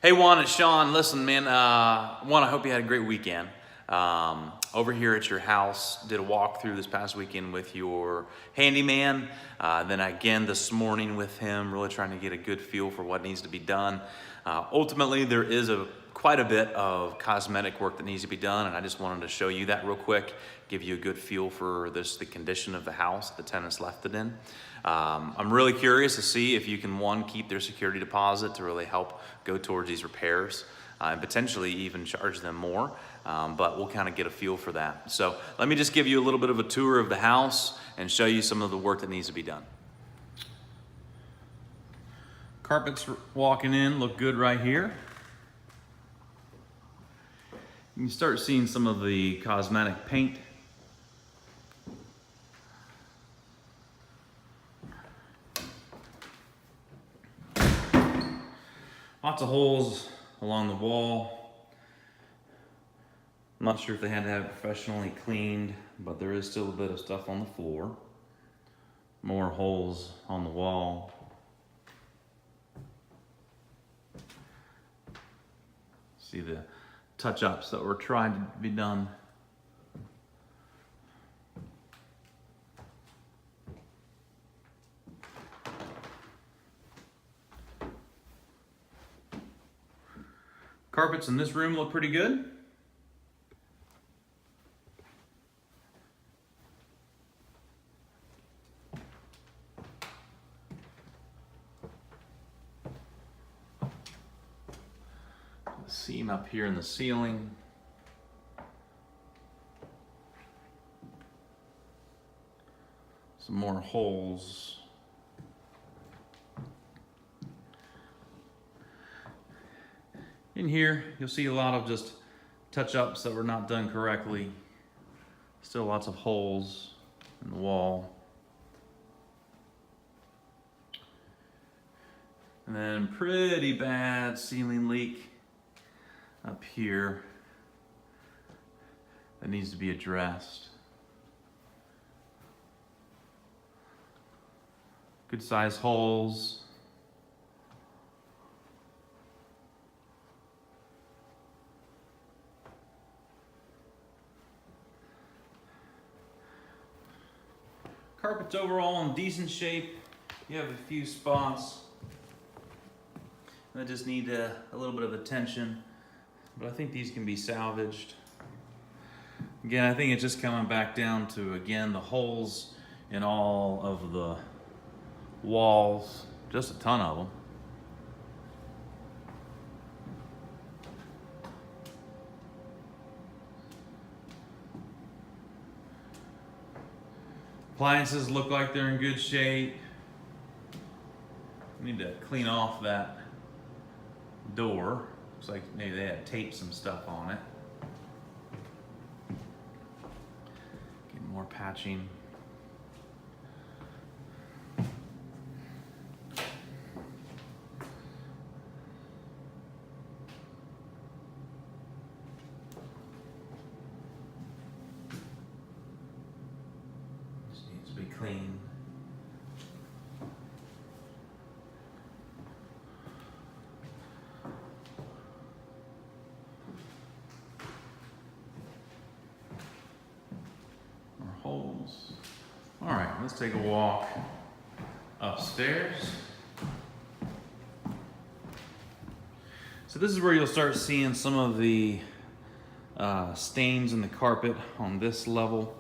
Hey Juan, it's Sean. Listen, man, Juan, I hope you had a great weekend. Over here at your house, did a walkthrough this past weekend with your handyman. Then again this morning with him, really trying to get a good feel for what needs to be done. Ultimately, there is quite a bit of cosmetic work that needs to be done, and I just wanted to show you that real quick, give you a good feel for the condition of the house the tenants left it in. I'm really curious to see if you can, one, keep their security deposit to really help go towards these repairs, and potentially even charge them more, but we'll kind of get a feel for that. So let me just give you a little bit of a tour of the house and show you some of the work that needs to be done. Carpets walking in look good right here. You can start seeing some of the cosmetic paint. Lots of holes along the wall. I'm not sure if they had to have it professionally cleaned, but there is still a bit of stuff on the floor. More holes on the wall. See the touch-ups that were trying to be done. Carpets in this room look pretty good. The seam up here in the ceiling. Some more holes. In here, you'll see a lot of just touch-ups that were not done correctly. Still lots of holes in the wall. And then pretty bad ceiling leak up here that needs to be addressed. Good sized holes. Carpet's overall in decent shape. You have a few spots that just need a little bit of attention, but I think these can be salvaged. Again, I think it's just coming back down to, again, the holes in all of the walls, just a ton of them. Appliances look like they're in good shape. We need to clean off that door. Looks like maybe they had taped some stuff on it. Getting more patching. Be clean. More holes. All right, let's take a walk upstairs. So this is where you'll start seeing some of the stains in the carpet on this level.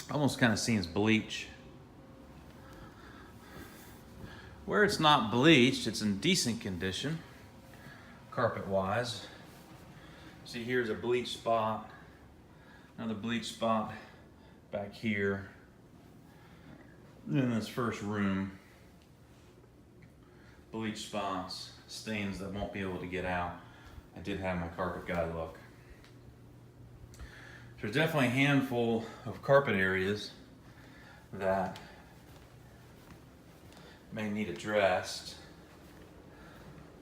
Almost kind of seems bleach. Where it's not bleached, it's in decent condition, carpet-wise. See, here's a bleach spot, another bleach spot back here. In this first room, bleach spots, stains that won't be able to get out. I did have my carpet guy look. There's definitely a handful of carpet areas that may need addressed.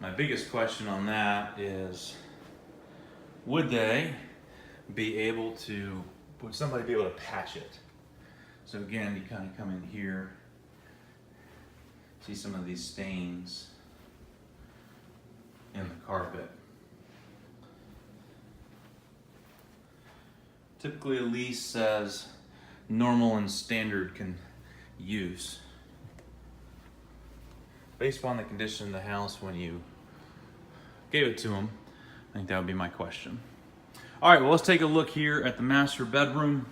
My biggest question on that is, would somebody be able to patch it? So again, you kind of come in here, see some of these stains. carpet. Typically a lease says normal and standard use. Based upon the condition of the house when you gave it to them, I think that would be my question. All right, well, let's take a look here at the master bedroom.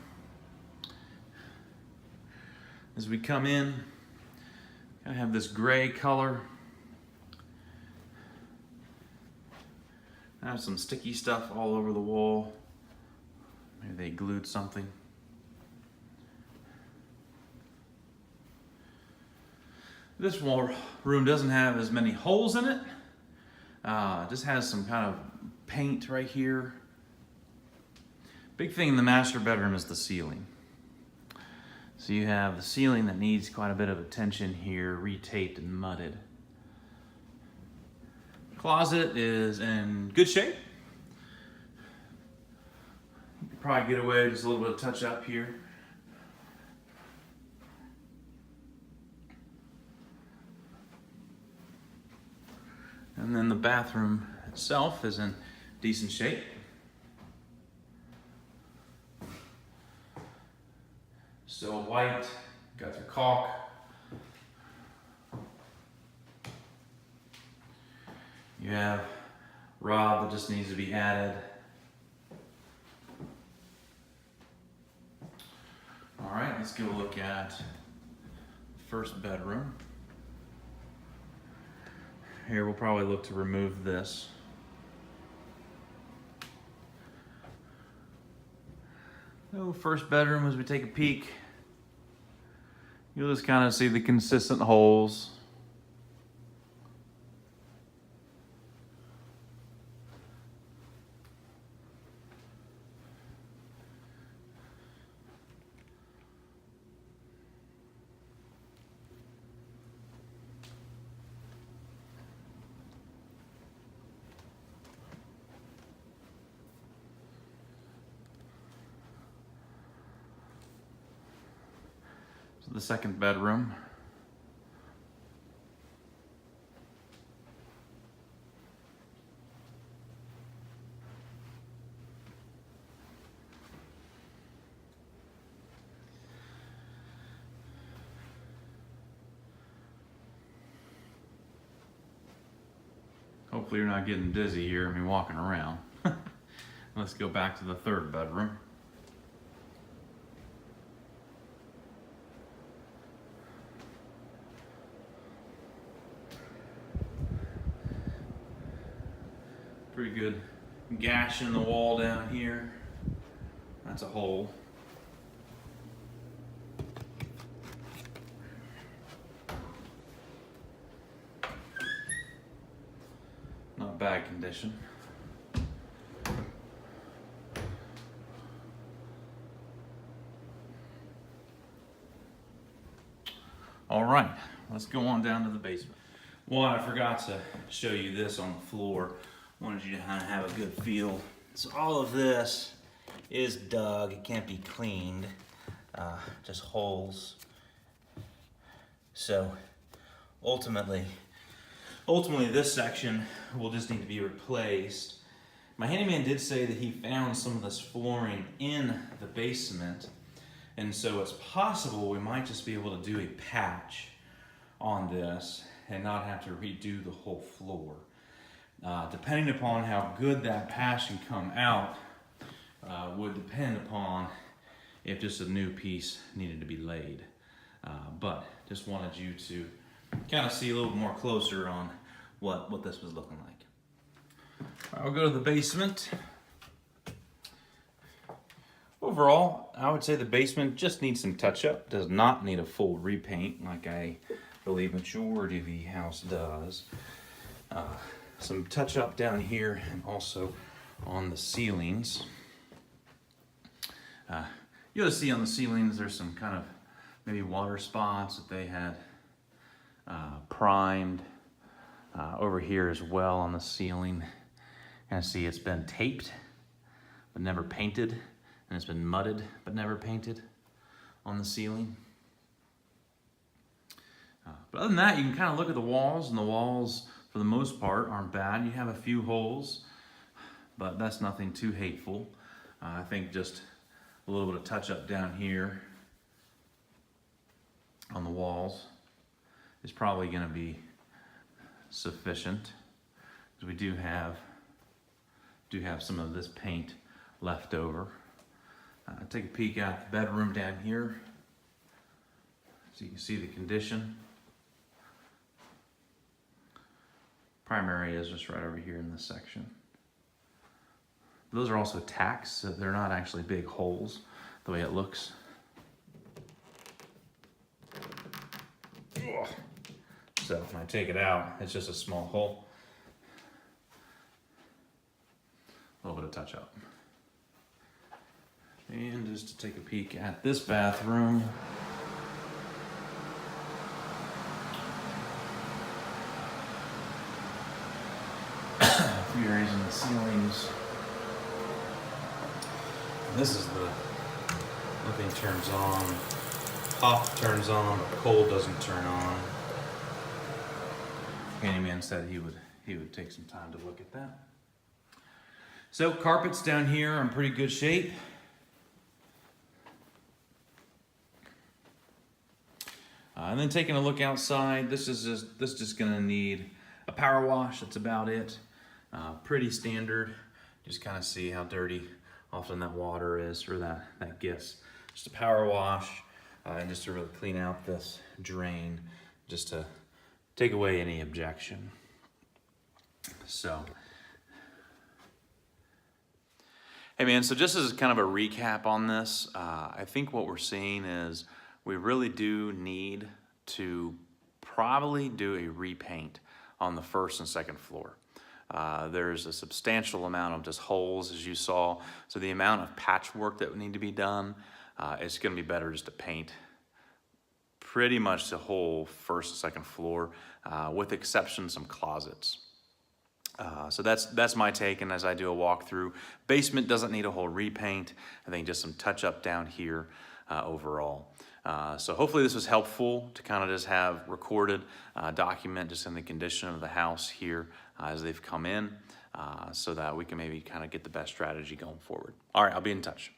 As we come in, I have this gray color. I have some sticky stuff all over the wall. Maybe they glued something. This room doesn't have as many holes in it. It just has some kind of paint right here. Big thing in the master bedroom is the ceiling. So you have the ceiling that needs quite a bit of attention here, retaped and mudded. Closet is in good shape. You could probably get away with just a little bit of touch up here. And then the bathroom itself is in decent shape. Still white, got your caulk. You have rod that just needs to be added. All right, let's go look at the first bedroom. Here we'll probably look to remove this. So first bedroom, as we take a peek, you'll just kind of see the consistent holes. The second bedroom. Hopefully you're not getting dizzy here, I mean walking around. Let's go back to the third bedroom. Pretty good gash in the wall down here. That's a hole. Not bad condition. All right, let's go on down to the basement. One, I forgot to show you this on the floor. Wanted you to kind of have a good feel. So all of this is dug. It can't be cleaned. Just holes. So ultimately this section will just need to be replaced. My handyman did say that he found some of this flooring in the basement, and so it's possible we might just be able to do a patch on this and not have to redo the whole floor. Depending upon how good that patch can come out would depend upon if just a new piece needed to be laid. But just wanted you to kind of see a little more closer on what this was looking like. I'll go to the basement. Overall, I would say the basement just needs some touch-up. Does not need a full repaint like I believe majority of the house does. Some touch-up down here and also on the ceilings. You'll see on the ceilings there's some kind of maybe water spots that they had primed. Over here as well on the ceiling. And see it's been taped but never painted, and it's been mudded but never painted on the ceiling. But other than that, you can kind of look at the walls, and the walls for the most part, aren't bad. You have a few holes, but that's nothing too hateful. I think just a little bit of touch up down here on the walls is probably going to be sufficient, because we do have some of this paint left over. Take a peek at the bedroom down here so you can see the condition. Primary is just right over here in this section. Those are also tacks, so they're not actually big holes the way it looks. So when I take it out, it's just a small hole. A little bit of touch up. And just to take a peek at this bathroom. A few areas in the ceilings. And this is the nothing turns on. Hot turns on, but cold doesn't turn on. Handyman said he would take some time to look at that. So carpets down here are in pretty good shape. And then taking a look outside, this is just gonna need a power wash. That's about it. Pretty standard. Just kind of see how dirty often that water is, or that gets. Just a power wash, and just to really clean out this drain, just to take away any objection. So, hey man, so just as kind of a recap on this, I think what we're seeing is we really do need to probably do a repaint on the first and second floor. There's a substantial amount of just holes, as you saw. So the amount of patchwork that would need to be done, it's gonna be better just to paint pretty much the whole first and second floor, with exception some closets. So that's my take, and as I do a walkthrough, basement doesn't need a whole repaint. I think just some touch up down here overall. So hopefully this was helpful to kind of just have recorded document just in the condition of the house here as they've come in, so that we can maybe kind of get the best strategy going forward. All right, I'll be in touch.